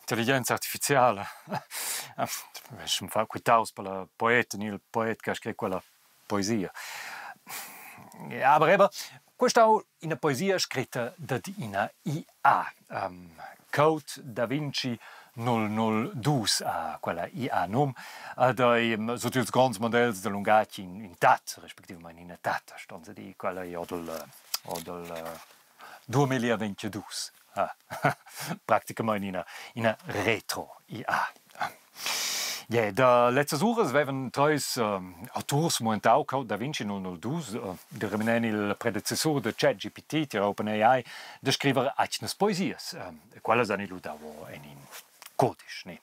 Intelligenza artificiale. Mi fa quitaus per la poeta, il poeta che ha scritto quella poesia. Aber eben, questa è una poesia scritta da una IA. Code Da Vinci 002, quella IA nome, sono i grandi modelli di lunghezza in TAT, rispettivamente in TAT, stanno di quella del 2022. Praticamente in una retro IA. Ja, da letztes Ures avevano tre autors montau Code Da Vinci 002, der remeneni il predecessore de ChatGPT, der OpenAI, de scrivere alcune poesie. Quelle sono ludavo in codice, ne.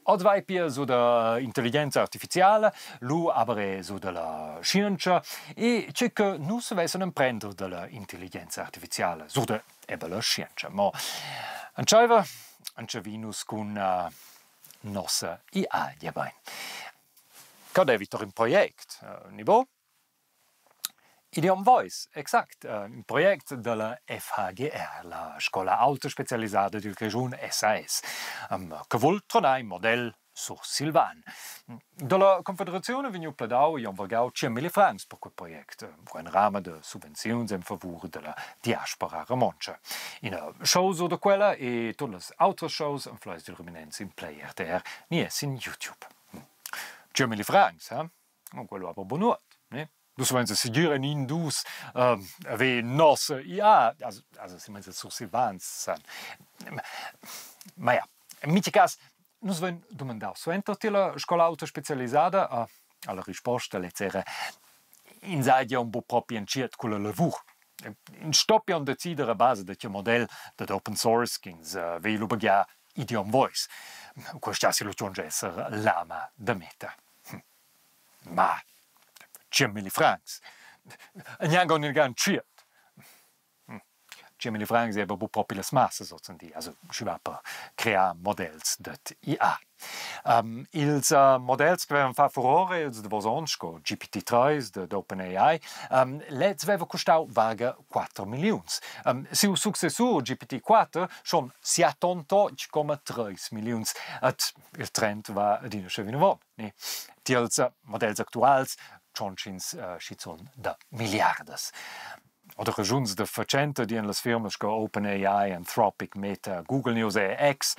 Od vai pia so da intelligenza artificiale, lu aber so della scienza e c'è che non si vesano prendere della intelligenza artificiale, so da ebbe la scienza, ma anceva vinus con nostra IA, ja bene. Kad evita un projekt, niveau? Idiom Voice, exakt. Un projekt della FHGR, la Scuola Alta Specializzata del Region SAS, che vuol trovare un modello sur Silvan. Dalla Confederazione vegno pledau e invergau 100.000 francs per quel projekt, con un rame di subvenzioni in favore della diaspora romancia. In una show so da quella e tutte le altre shows in fluis di ruminenza in Play RTR, ni es in YouTube. 100.000 francs, quello aber bonut, ne? Dus wenn sie sicur in dus ave nos ja, also si mense sur Silvans san. Ma ja, in mica cas nus ven domandau suenter la scola auto specializzata alla risposta lezzera in sadia un po' proprio enciet con la lavur. In stoppion decidere a base de model de open source kings ve lo bagia idiom voice. Questa si lo giunge essere lama da meta. Ma 100.000 francs. E neanche un gran ciet. 100.000 francs è proprio le masse, sozusagen. Also, ci va per creare modelli di IA. Ils modelli che avevano fatto furore, ils de Vosonsco, GPT-3, de OpenAI, lets aveva costato vaga 4 milioni. Se il successore GPT-4 sono 78,3 milioni. Il trend va ad una scevina vuota. Die modelli attuali sono da miliardes. Oder ragions de facenta di le firme come OpenAI, Anthropic, Meta, Google News e X,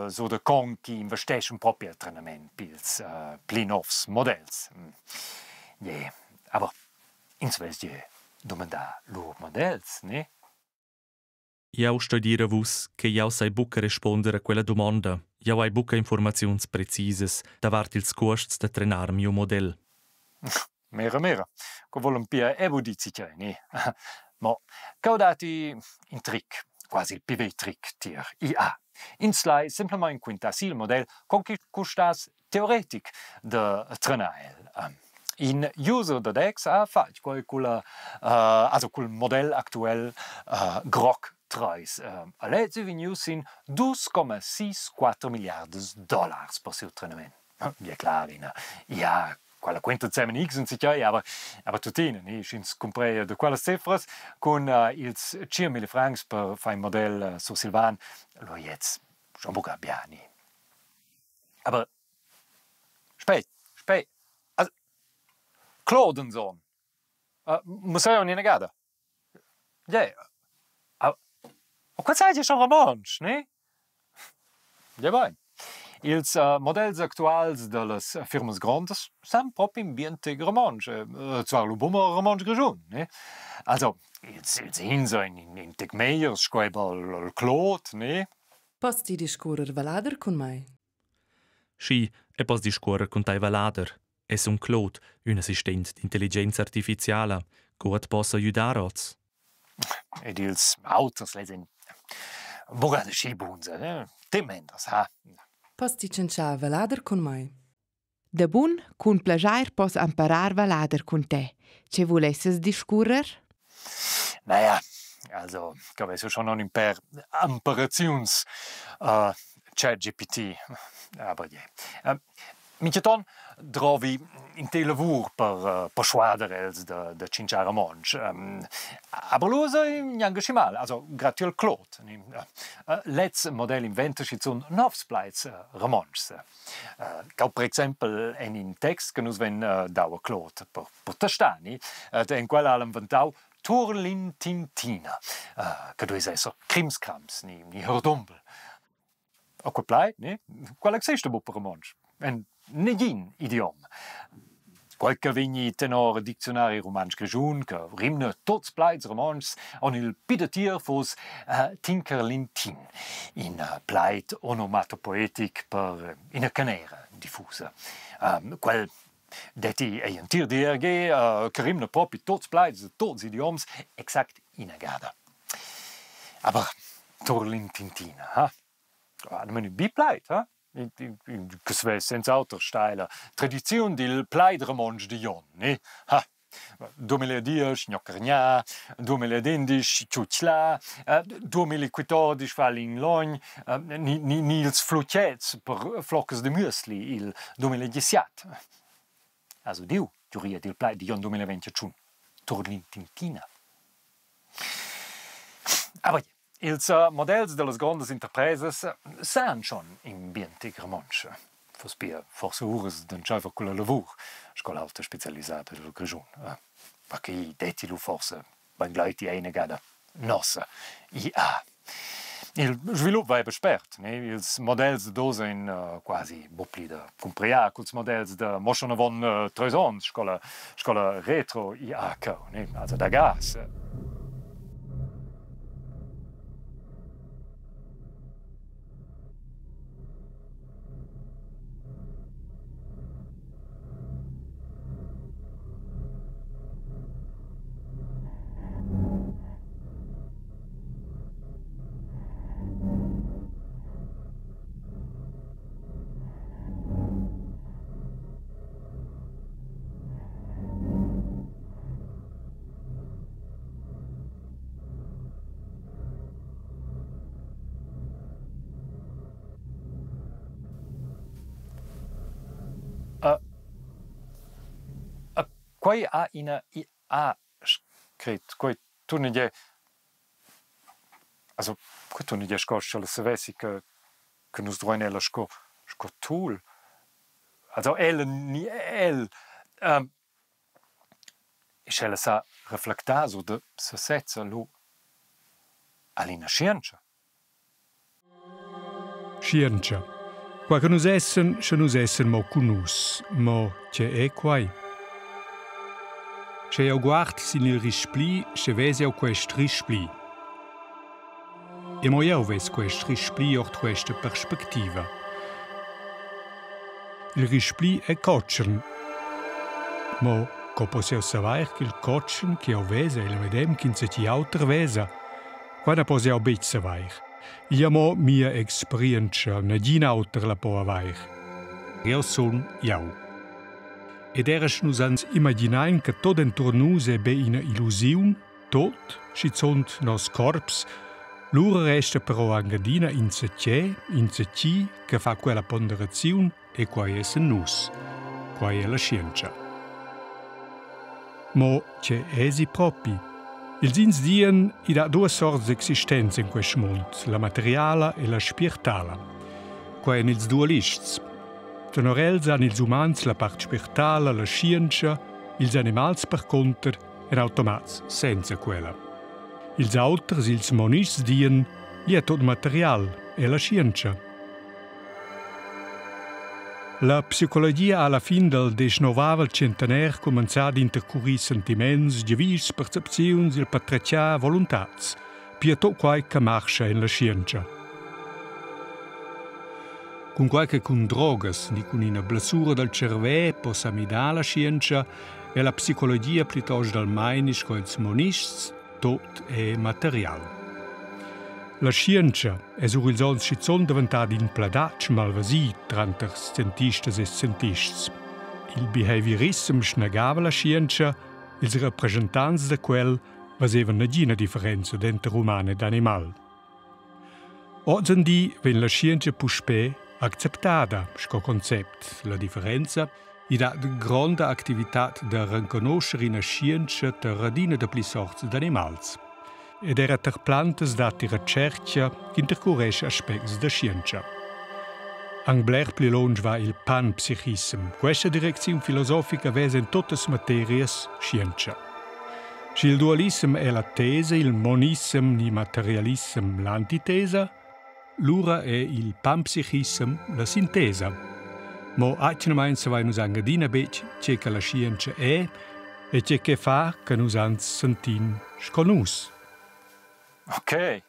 so de conchi investescono proprio al treinamento pils plinovs modells. Yeah. Aber inswes je domanda lor modells, ne? Io sto a dire vos che io sai buca rispondere a quella domanda. Io hai buca informazioni precise davart ils costs de trenar mio model. Mera. Che volen pia ebudizica, ne? Ma caudati in trick, quasi il PV trick tier IA. Inslai semplicemente quintas il model con che costas teoretic de trenael. In user de Dex ha fatto quel model actuel Grok 3. A legge vegnu sin 2,64 miliardi dollars per il treinamento. Ja klar, ja, quella quinta zusammen X und sicher, aber tutine, ne, schins comprare de quelle cifras con ils 100.000 francs per fare un modell su Silvan, lo jetzt schon buca biani. Aber spät, also Claudenson, museo in negada. Ja, aber was seid ihr schon romansch, ne? Ja, bene. Ils modells actuals de las firmas grandes san proprio in ambiente romanche, zwar lo bummer romanche region, ne? Also, ils inso in Tegmeiers, squaibal Claude, ne? Posti discorrer valader con mai? Schi, e pos discorrer con tai valader. Es un Claude, un assistent d'intelligenza artificiale, gut possa aiutarot. Ed ils autos lesen buga de schibunze, ne? Temenders, ha? Posti cencia valader con mai? Da bun, cun plagiar pos imparar valader con te. Ce volesses discurrer? Naja, also, glaube ich, schon noch per Imperations ChatGPT. Aber ja. Michaton, trovi in te lavur per persuadere els de cinciare romansch. Aber losa neanche schimal, also grazie al Claude. Let's Modell inventa ci sono novs pleits romanschs. Cau per esempio in text che nus ven daua Claude per testani, in quella ha inventau Turlin Tintina, che doveva essere Krimskrams, ni Hordumbel. O quel pleit, ne? Qual existe bu per romansch? En negin idiom. Qualche vigni tenor diccionari romansch grigiun, che rimne tots pleits romanschs, on il pidetier fos Tinkerlintin, in pleit onomatopoetic per in canera diffusa. Quel detti e un tir DRG, che rimne proprio tots pleits, tots idioms, exact inagada. Aber Turlintintina, ha? Hanno menu bipleit, ha? Che sve senza altro stile tradizione del pleid romansch di Jon, ne? Ha! 2010 Gnoccargnà, 2011 Ciucla, 2014 Falling Logn, Nils Flutets per Floccas de Müsli, il 2017. Also diu, giuria del pleid di Jon 2021, Turlintintina. Aber ils modells de las grandes interpreses san schon in bientig romansch. Fospia forse ures d'enchaiver quella lavur, scola alta specializzata del grigiun. Perché i detti lu forse ben gleiti eine gada nossa. Il sviluppo è bespert, ne? Ils modells de dose in quasi bopli da compria, culs modells de moschone von 3 ans, scola retro ne? Also da gas. Quai ha ina scrit, quai tu ne je, also quai tu ne je scoscia la savessi che nus droin ella scotul. Also ni ich ella sa reflectar so de se setza lu all'ina scienza. Scienza. Qua che nus essen mo con nus, mo c'è è quai. Se eu guard sin il rispli, se vesi eu quest rispli. E mo eu ves quest rispli ort questa perspectiva. Il rispli è coccian. Mo, co poseu savair che il coccian che eu vese il vedem che se ti auter vesa. Quando poseu bet savair. Ia mo mia experienza, nadin auter la po avair. Eu son iau. Ed eras nus ans imaginain che tot entor nus è be ina illusiun, tot, schizont nos corps, l'ura resta però angadina in se ci, che fa quella ponderaziun e quai es en nus, quai è la scienza. Mo c'è esi propi. Ils ins dien id ha due sorts d'existenza in quest mond, la materiala e la spirituala. Quai en ils dualists. Tenor els han ils umans la part spirituala, la scienza, ils animals per conter en automats senza quella. Ils auters, ils monists dien, li è tot material e la scienza. La psicologia alla fin del 19 centenaire començà ad intercurrir sentiments, giavis, percepziuns, il patricià, voluntats, pia tot quai che marcha en la scienza. Con qualche con drogas, ni con una blessura del cervello, possa mi dà la scienza e la psicologia piuttosto dal mainisch con ils monists, tot è material. La scienza è sur ils ons schizon diventata in pladatsch malvasi tranter scientistes e scientists. Il behaviorism schnegava la scienza, ils rappresentants de quel vasevan negina differenza d'enter umano ed animal. Oggi ven la scienza puspè acceptada, sco concept, la differenza, ed ha grande activitat da riconoscere in scienza der radina de pli sorts d'animals. Ed era ter plantas dati ricerca che intercorresce aspects da scienza. Ang Blair pli longe va il panpsichism. Questa direzione filosofica vese in tutte le materie scienza. Se il dualism è la tesa, il monism ni materialism l'antitesa, l'ura è il panpsichism la sintesa. Ma accenamente vai nus angadina bec c'è che la scienza è e c'è che fa che nus ans sentin sconus. Ok,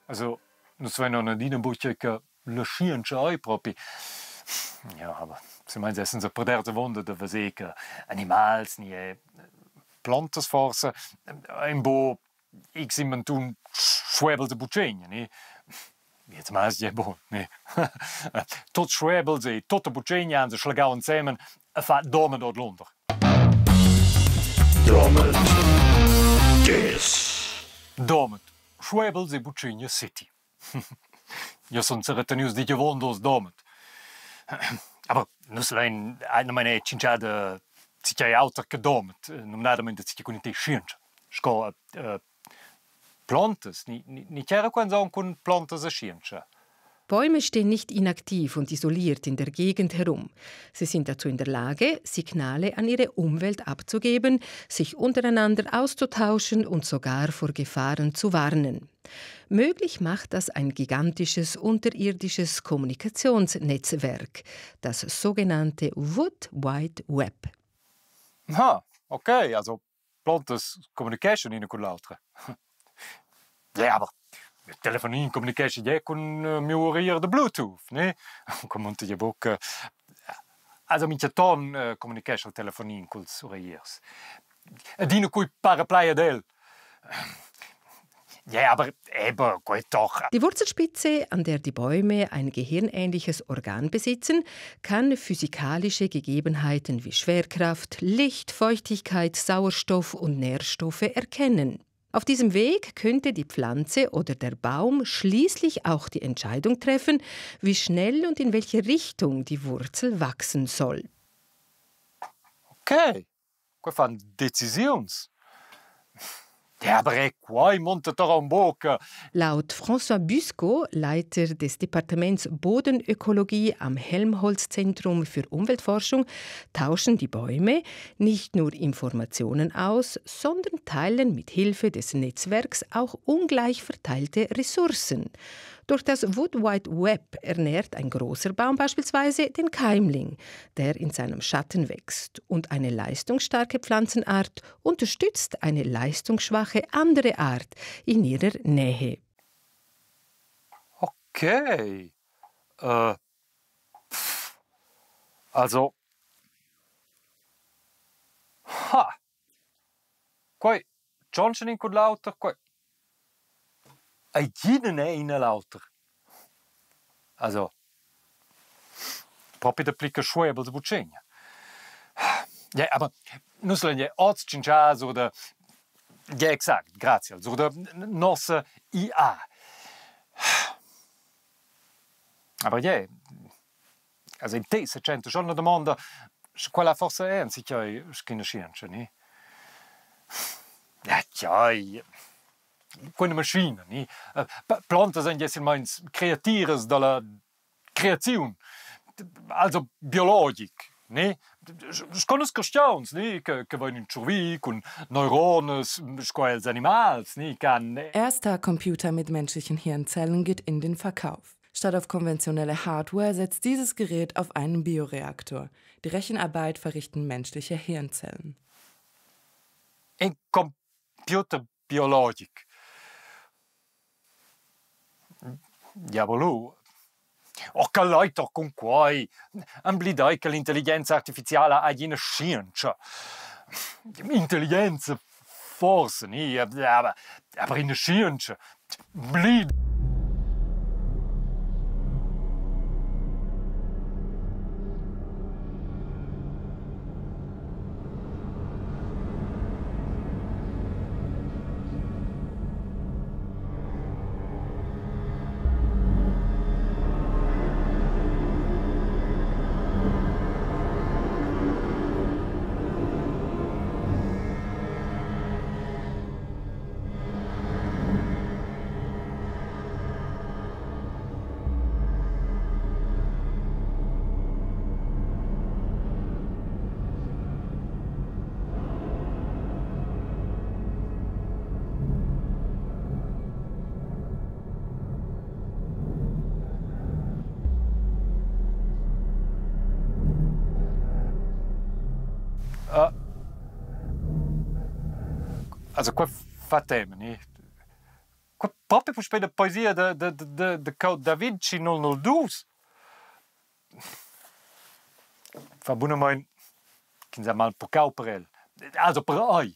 also nus vai non adina buccia che la scienza è proprio. Ja, aber sie meinen, es sind so perderte Wunder, da wir sehen, Animals, nie Plantas forse, ein bo ich immer tun Schwebel de Bucegna, ne? Jetzt mal ist ja bo, ne? Tot Schwebel sie, tot de Bucegna an se schlagauen zusammen, fa Domen dort Lunder. Domen. Yes. Domen. Schwebel sie Bucegna City. Ja, sonst retenius die Gewondos Domen. Aber nus lein eine meine Cinchade sich ja auter gedomet, nominadamente sich con te scienza. Sco plantas, ni chiaro quando con plantas a scienza. Bäume stehen nicht inaktiv und isoliert in der Gegend herum. Sie sind dazu in der Lage, Signale an ihre Umwelt abzugeben, sich untereinander auszutauschen und sogar vor Gefahren zu warnen. Möglich macht das ein gigantisches unterirdisches Kommunikationsnetzwerk, das sogenannte Wood Wide Web. Ah, okay, also plantas communication in con l'altra. Ja, aber Telefonie in communication ja con mio orier de Bluetooth, ne? Come je book. Also mit ton communication telefonie in culs oriers. Dino cui paraplaya del. Ja, aber eben, gut doch. Die Wurzelspitze, an der die Bäume ein gehirnähnliches Organ besitzen, kann physikalische Gegebenheiten wie Schwerkraft, Licht, Feuchtigkeit, Sauerstoff und Nährstoffe erkennen. Auf diesem Weg könnte die Pflanze oder der Baum schließlich auch die Entscheidung treffen, wie schnell und in welche Richtung die Wurzel wachsen soll. Okay, qua fan decisions. Ja, aber qua monta Boca. Laut François Busco, Leiter des Departements Bodenökologie am Helmholtz-Zentrum für Umweltforschung, tauschen die Bäume nicht nur Informationen aus, sondern teilen mit Hilfe des Netzwerks auch ungleich verteilte Ressourcen. Durch das Wood Wide Web ernährt ein großer Baum beispielsweise den Keimling, der in seinem Schatten wächst, und eine leistungsstarke Pflanzenart unterstützt eine leistungsschwache andere Art in ihrer Nähe. Okay. Also. Ha. Quai Johnson in lauter, quai. Jeden in lauter. Also. Proprio da plica Schwebel de Bucegna. Ja, aber nusseln ja Ortscinchas oder. Ja, exakt, grazie. Also der nostra IA. Aber ja, also in te se c'è schon una domanda, quella forse è anziché che scienza, ne? Ja, quelle maschine, ne? Planten sind jetzt meins Kreatires dalla Kreation, also biologisch, ne? Sconos questions, ne? Che vogliono cervi con neurones, quels animals, ne? Erster Computer mit menschlichen Hirnzellen geht in den Verkauf. Statt auf konventionelle Hardware setzt dieses Gerät auf einen Bioreaktor. Die Rechenarbeit verrichten menschliche Hirnzellen. Ein Computer biologisch. Diavolo. Och che Leute con quai. Amblidai che l'intelligenza artificiale ha una scienza. Intelligenza forse, ne? Aber in der scienza. Blid. Also, qua fatem, ne? Qua proprio per spiegare la poesia de Code da Vinci 002. Fa buona mein, che sa mal per per el. Also, per oi.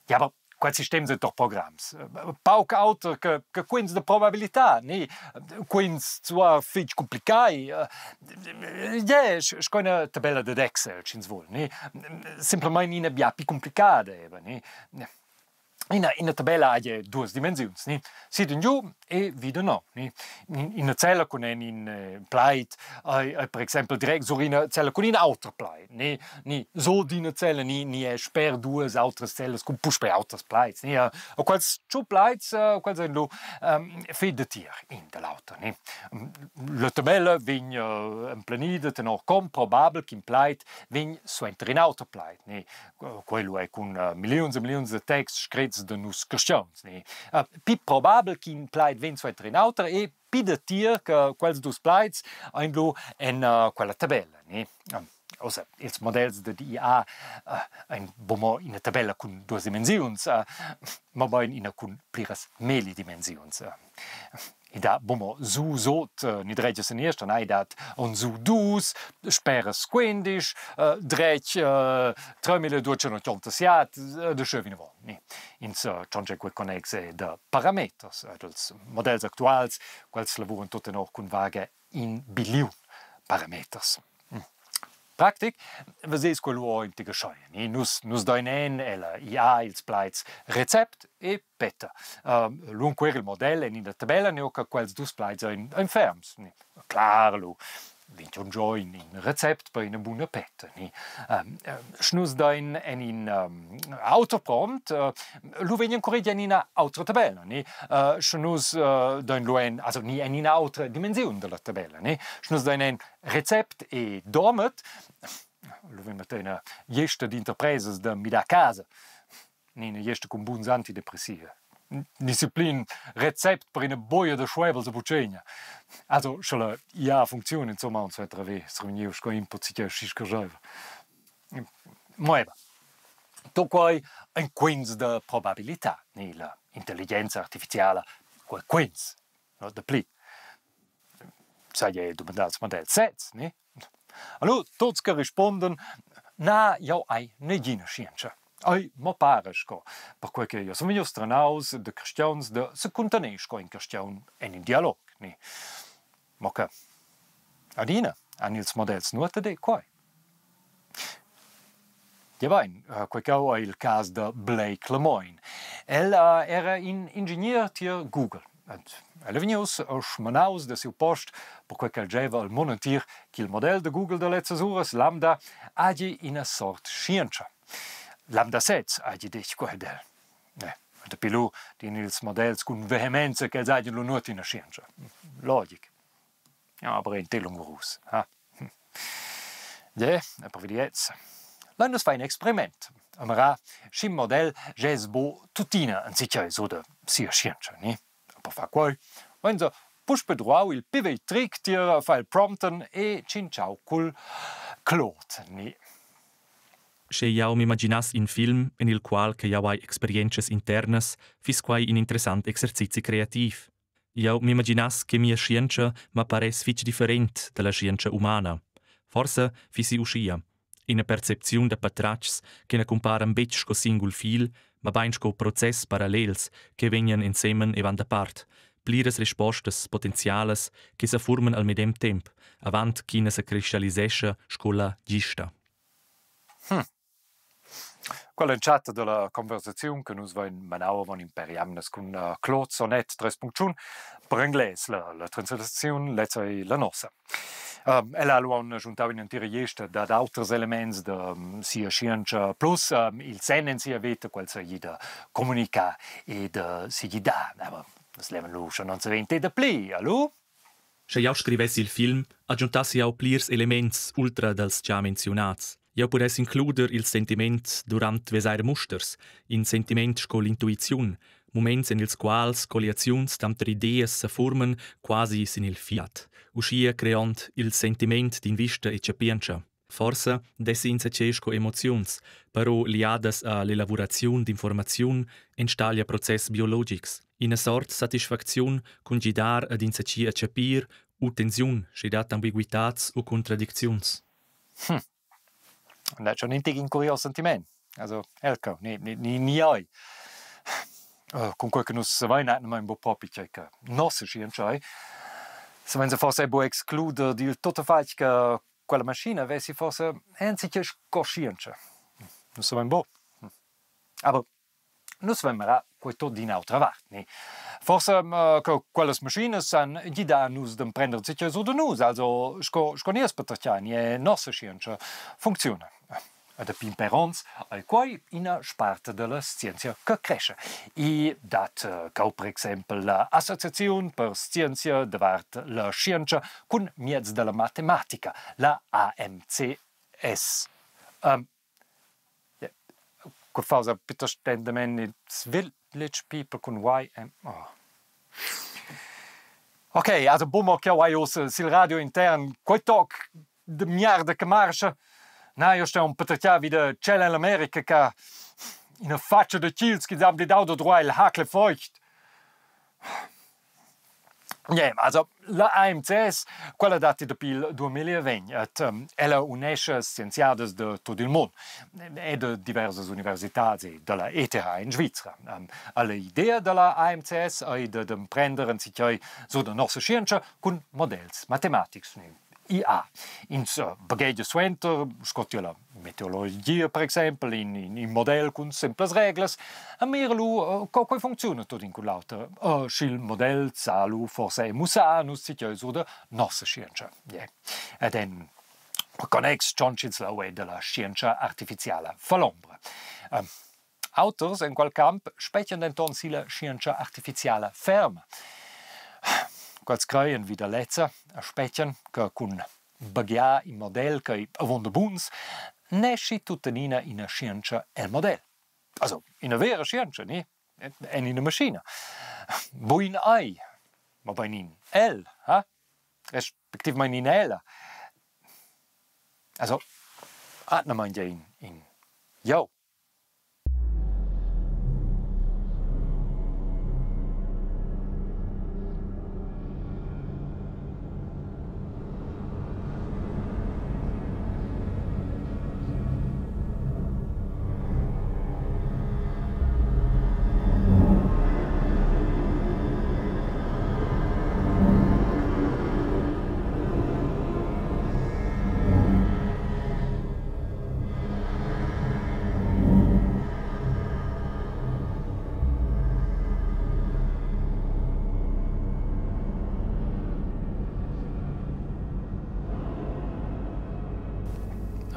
Ja, aber quel sistema sind doch Programms. Pauc auter che quins de probabilità, ne? Quins zwar fich complicai. Ja, scoina tabella de Excel, cins vol, ne? Simplement ina bia pi complicada, ne? In una tabella ha due dimensioni, ne? Si d'un giù e vide no. Ne? In una cella con un plate, per esempio, direct su una cella con un altro plate. Ne so di una cella ni è per due altre celle con push per altre plates. Ne? O quels two plates, quels sono fede tier in dell'altro. Ne? La tabella viene implanida tenor com probabile che in plate viene su un altro plate. Ne? Quello è con milioni e milioni di text scritti de nus questiuns. Pi probabel che in plait ven su in auter e pi de tir che quels dus plaits ein lo en quella tabella. Osa, ils modells de IA ein bomo in una tabella con due dimensions, ma bain in con pliras meli dimensions. I da bomo su sot ni dregge se erst an dat on su dus speres 15 drech 3287 de schövine von ni in so change quel connexe de parameters dels modells actuals quels lavuren tutte noch con vaga in billion parameters. Praktik, we sees quello in te gescheien. Nus dainen ela IA ils plaits recept e peta. Lunque il modello in la tabella ne oca quels dus plaits in ferms. Clar lo vince un gio in recept per una buona peta. Schnus dain in autoprompt, lo venien corrigi in una altra tabella. Schnus dain lo en, also ni in una altra dimensione della tabella. Schnus dain en recept e dormet, lo venien una gesta di interpreses da mi da casa. Ni una gesta con buons antidepressivi. Disziplin recept per una boia de schwebel de bucegna. Also, schon ja funziona insomma un zweiter we, sruniu sco input si scisco jove. Moeba. To quai un quins de probabilità, ni la intelligenza artificiale, quel quins, no de pli. Sai je domandats model sets, ne? Allora, tots che risponden, na, jau ai negina scienza. Ai, mo paresco, per quel che io sono io stranaus de questioni de se contenesco in questione e in dialog, ne? Mo che adina, an ils models nuota de quai. Ja vain, quel che è il caso de Blake Lemoine. Era un ingegnere tier Google. Ella venius schmanaus de siu post per quel che geva al monentir che il modello de Google de letzes ures Lambda agi in a sort scienza. Lambda sets agi dich quel del. De pilu din ils modells con vehemenza che agi lo nuot in a scienza. Logic. Ja, aber in telung rus. Ja, per vediez. L'annos fa un experiment. Amara, schim modell jes bo tutina an sicher so de sia scienza, ni? Per fa quai, wenn so push bedroau il pive trick tir fa il prompten e cinciau cul clot, ni? Se jau mi imaginas in film in il qual che jau hai experiences internas, fis quai in interessant exercizi creativ. Jau mi imaginas che mia scienza ma pares fich different dalla scienza umana. Forse fisi uscia. In a percepzione de patrachs che ne comparan bec co singul fil, ma bain co process parallels che venien insemen e van da part. Plires rispostas potenziales che se formen al medem temp, avant china se cristallisesce scola gista. Quella chat della conversazione che nos vain manau von imperiamnes con Claude Sonnet 3.1 per inglés la translazione letzai la nossa. Ella ha giuntato in antira gesta da altri elementi da sia scienza plus il sen sia vita quel si da comunica e da si dà, ma das leven lo schon non si vente da pli, allo? Se jau scrivessi il film, aggiuntassi jau plirs elements ultra dels già menzionats. Jau pudess includer il sentiment durant vesaire musters, in sentiment sco l'intuiziun, moments in ils quals coliaziuns damter ideas se formen quasi sin il fiat, uscia creant il sentiment d'in vista e capienza. Forse dessi insecesco emozions, però liadas a l'elaborazione d'informazione installa processi biologics. In una sorta satisfazione congidar ad inseci a capir o tensione, scedat ambiguitats o contradiczions. Und das ist schon ein curioso Sentiment. Also, Elko, ni oi. Con quel che non si va in un po' proprio che non si scienza, se wenn sie forse bo excluder di tutto fatto che quella macchina avessi forse anziché coscienza. Non si va in bo. Aber non si va questo di un'altra parte. Forse che quelle macchine sanno gli danno di prendere sich su da noi, also sconies petrciani e nostra scienza funziona. Ad pimperons al quai ina sparte della scienza che cresce. E dat cau per esempio l'Associazione per Scienza davart la scienza con miez della matematica, la AMCS. Che fa più stendement Village People con YM. Ok, also bommo che hai sil radio intern, quel talk de miliarde che marcia. No, io sto un po' wieder c'è in America che in una faccia di Chils che hanno dato droit il hackle feucht. Ja, also la AMCS, quella data del 2020, ella unisce scienziati di tutto il mondo e di diverse università della ETH in Svizzera. L'idea della AMCS è di prendere su la nostra scienza con modelli matematici. IA. In bagaglia suenter, scotti la meteorologia, per esempio, in modelli con semplici regole, a mirlu come funziona tutto in quell'altro. Il modello salu forse musano, si chiede su la nostra scienza. E then, connex Johnschinsla della scienza artificiale, falombra. Autors in quel campo specchiano entonces la scienza artificiale ferma. Quels creien wieder lezza, specchian che con bagia in model che avonda buns, nesci tuttenina in a scienza el model. Also, in a vera scienza, ne? En in a macchina. Buin ai, ma bain in el, ha? Respektive in ella. Also, atna mangia in jo.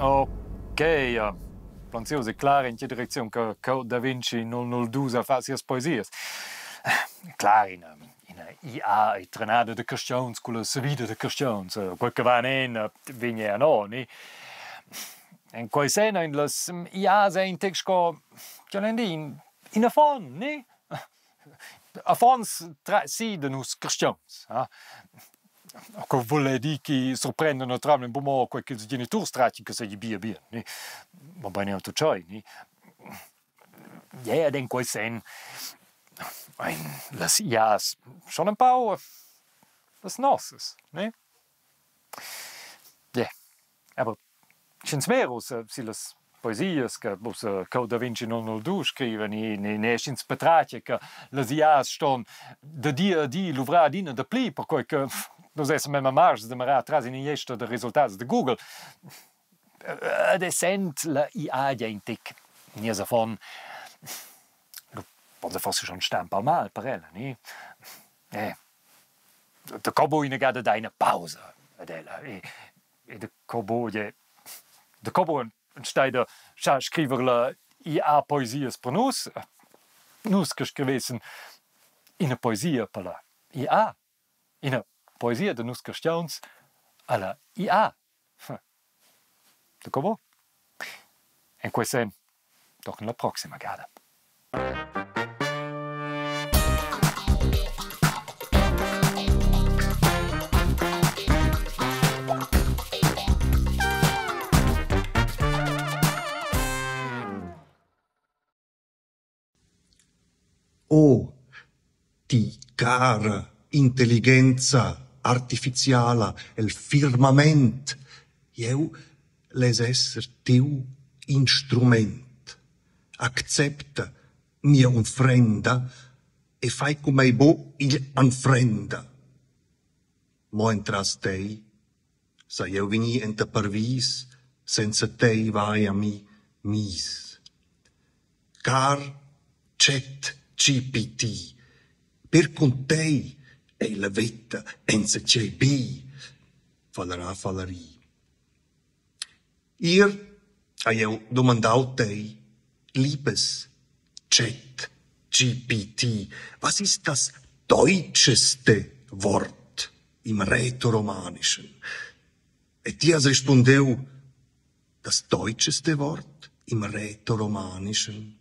Ok, Planzios è chiaro in che direzione che Da Vinci non usa fare le poesie. Clar, in IA è trenata di questioni con la vita di questioni, quel che va in viene a noi. In quel senso, in le IA è in testo che in a fond, ne? A fond sì di noi questioni. Che vuol dire che sorprendono tra un po' quel che i genitori strati che si bia, ne? Ma bene tutto ciò, ne? Ja, in quel senso, le IA sono un po' le nostre, ne? Ja, aber c'è vero se le poesie che Da Vinci non lo scrive, ne c'è petrace che le IA stanno da dia a dia lavorare in da pli, per cui che non è même marge de mara atrás in iesta de risultati de Google. Ad essent la IA ja in tic niesa von Ponse forse schon stampa mal per ella, ne? De Cobo in gada da una pausa ad ella e de Cobo stai da scrivere la IA poesies per nus che scrivesen in a poesia per la IA, in a poesia de nus questions alla IA. De Cobo? En questo doch nella prossima gada. Oh, die cara intelligenza artificiala, il firmament, jeu les esser tiu instrument. Accepta mia unfrenda e fai come bo il anfrenda. Mo entras tei, sa jeu vini enta parvis, senza tei vai a mi mis. Car chat GPT, per con tei e la vetta enza c'è bi, fallerì. Ir a jeu domandau tei, liebes Chat GPT, was ist das deutscheste Wort im Rätoromanischen? Et die has respondeu, das deutscheste Wort im Rätoromanischen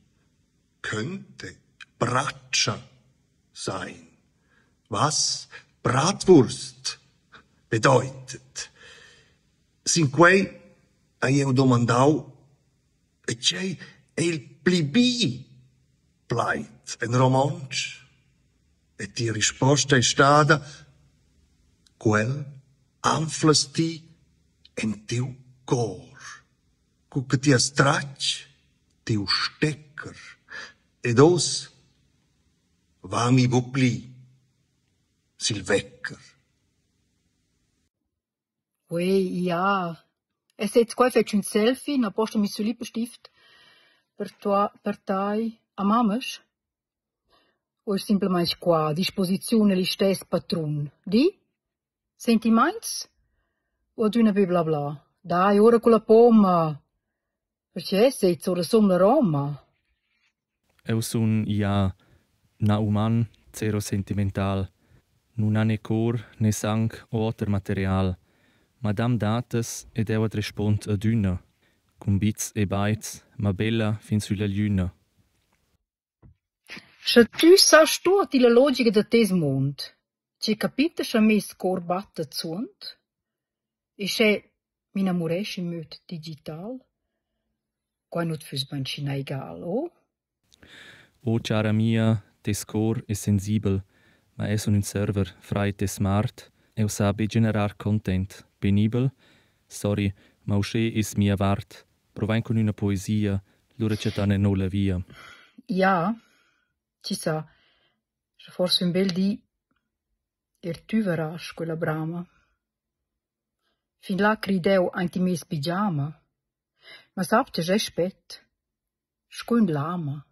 könnte Bratscha sein. Was Bratwurst bedeutet. Sin quei a jeu domandau, e c'è il plibi pleit en romansch, e die risposta è stata, quel anflas ti en tiu cor, cucca ti astracc, tiu stecker, ed os va mi bupli, sil vecker. Ui, ja. Es jetzt quai fetch un selfie, na posta mi sul Lippenstift per tai a mamas. O semplicemente qua, a disposizione li stess patron. Di? Senti meins? O ad una bla bla. Dai, ora con la pomma. Perché se ora somna Roma. Eu sun ja na uman, zero sentimental. Non ha ne cor, ne sang o alter material. Madame datas ed eu ad respond ad una. Con bits e bytes, ma bella fin sulla luna. Se tu sagst tu die logica de tes mond, ci capite che mes cor batte zunt? E se mi namoresch in möd digital? Qua not fürs bancina egal, oh? O cara mia, tes cor è sensibel, ma è un server freit e smart. Eu sabe generar content, penibel. Sorry, ma usce is mia vart. Provain con una poesia, l'ora c'è tane no la via. Ja, ci sa, se forse un bel di, tu verras quella brama. Fin là crideu anti mes pigiama, ma sapte respet, scun lama.